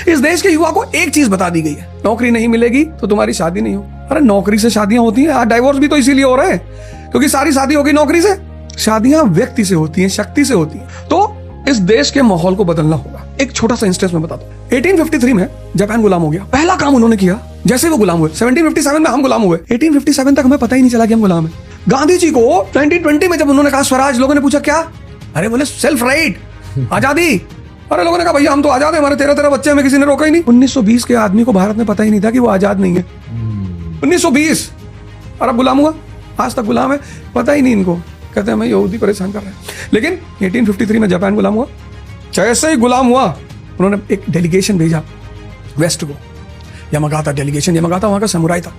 इस देश के युवा को एक चीज बता दी गई है, नौकरी नहीं मिलेगी तो तुम्हारी शादी नहीं हो। अरे नौकरी से शादियां होती हैं, डाइवोर्स भी तो इसीलिए हो रहे हैं क्योंकि सारी शादी होगी नौकरी से। शादियां व्यक्ति से होती हैं, शक्ति से होती हैं। तो इस देश के माहौल को बदलना होगा। एक छोटा सा इंस्टेंस में बता दूं, 1853 में जापान गुलाम हो गया। पहला काम उन्होंने किया, जैसे वो गुलाम हुए 1757 में हम गुलाम हुए, 1857 तक हमें पता ही नहीं चला कि हम गुलाम है। गांधी जी को 1920 में जब उन्होंने कहा स्वराज, लोगों ने पूछा क्या? अरे बोले सेल्फ राइट, आजादी। अरे लोगों ने कहा भैया हम तो आजाद है, हमारे 13 बच्चे, हमें किसी ने रोका ही नहीं। 1920 के आदमी को भारत में पता ही नहीं था कि वो आजाद नहीं है। 1920 और अब गुलाम हुआ, आज तक गुलाम है, पता ही नहीं इनको। कहते हैं हमें यहूदी परेशान कर रहे हैं। लेकिन 1853 में जापान गुलाम हुआ। जैसे ही गुलाम हुआ उन्होंने एक डेलीगेशन भेजा वेस्ट को, यामागाता डेलीगेशन, यामागाता वहां का समुराई था,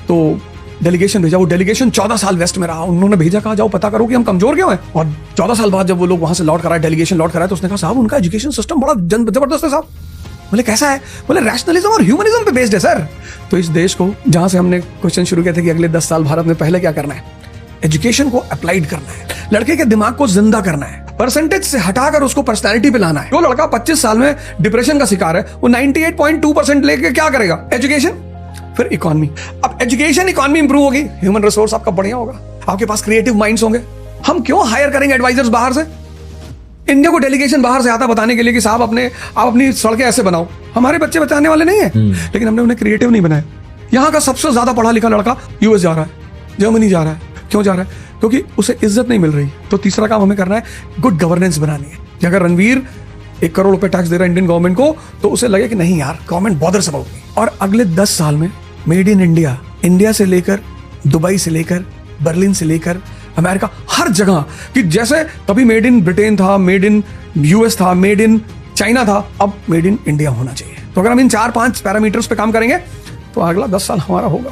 तो डेलीगेशन भेजा। वो डेलीगेशन 14 साल वेस्ट में रहा। उन्होंने भेजा, कहा जाओ पता करो कि हम कमजोर क्यों हैं। और 14 साल बाद जब वो लोग वहां से लौट कर आए, डेलीगेशन लौट कर आए, तो उसने कहा साहब उनका एजुकेशन सिस्टम बड़ा जबरदस्त है साहब। बोले कैसा है? बोले रैशनलिज्म और ह्यूमनिज्म पे बेस्ड है सर। तो इस देश को, जहां से हमने क्वेश्चन शुरू किया था कि अगले 10 साल भारत में पहले क्या करना है, एजुकेशन को अप्लाइड करना है, लड़के के दिमाग को जिंदा करना है, परसेंटेज से हटाकर उसको पर्सनैलिटी पे लाना है। जो लड़का 25 साल में डिप्रेशन का शिकार है, वो 98.2% लेके क्या करेगा? एजुकेशन, फिर इकोनॉमी। अब एजुकेशन इकोनॉमी इंप्रूव होगी, ह्यूमन रिसोर्स आपका बढ़िया होगा, आपके पास क्रिएटिव माइंड्स होंगे। हम क्यों हायर करेंगे एडवाइजर्स बाहर से? इंडिया को डेलीगेशन बाहर से आता बताने के लिए कि साहब आप अपनी सड़कें ऐसे बनाओ। हमारे बच्चे बचाने वाले नहीं है, लेकिन हमने उन्हें क्रिएटिव नहीं बनाया। यहाँ का सबसे ज्यादा पढ़ा लिखा लड़का यूएस जा रहा है, जर्मनी जा रहा है। क्यों जा रहा है? क्योंकि उसे इज्जत नहीं मिल रही। तो तीसरा काम हमें करना है, गुड गवर्नेंस बनानी है कि अगर रणवीर 1 करोड़ रुपए टैक्स दे रहा है इंडियन गवर्नमेंट को, तो उसे लगे कि नहीं यार गवर्नमेंट बॉदर्स अबाउट मी। और अगले 10 साल में मेड इन इंडिया, इंडिया से लेकर दुबई से लेकर बर्लिन से लेकर अमेरिका, हर जगह कि जैसे कभी मेड इन ब्रिटेन था, मेड इन यूएस था, मेड इन चाइना था, अब मेड इन इंडिया होना चाहिए। तो अगर हम इन 4-5 पैरामीटर्स पे काम करेंगे तो अगला 10 साल हमारा होगा।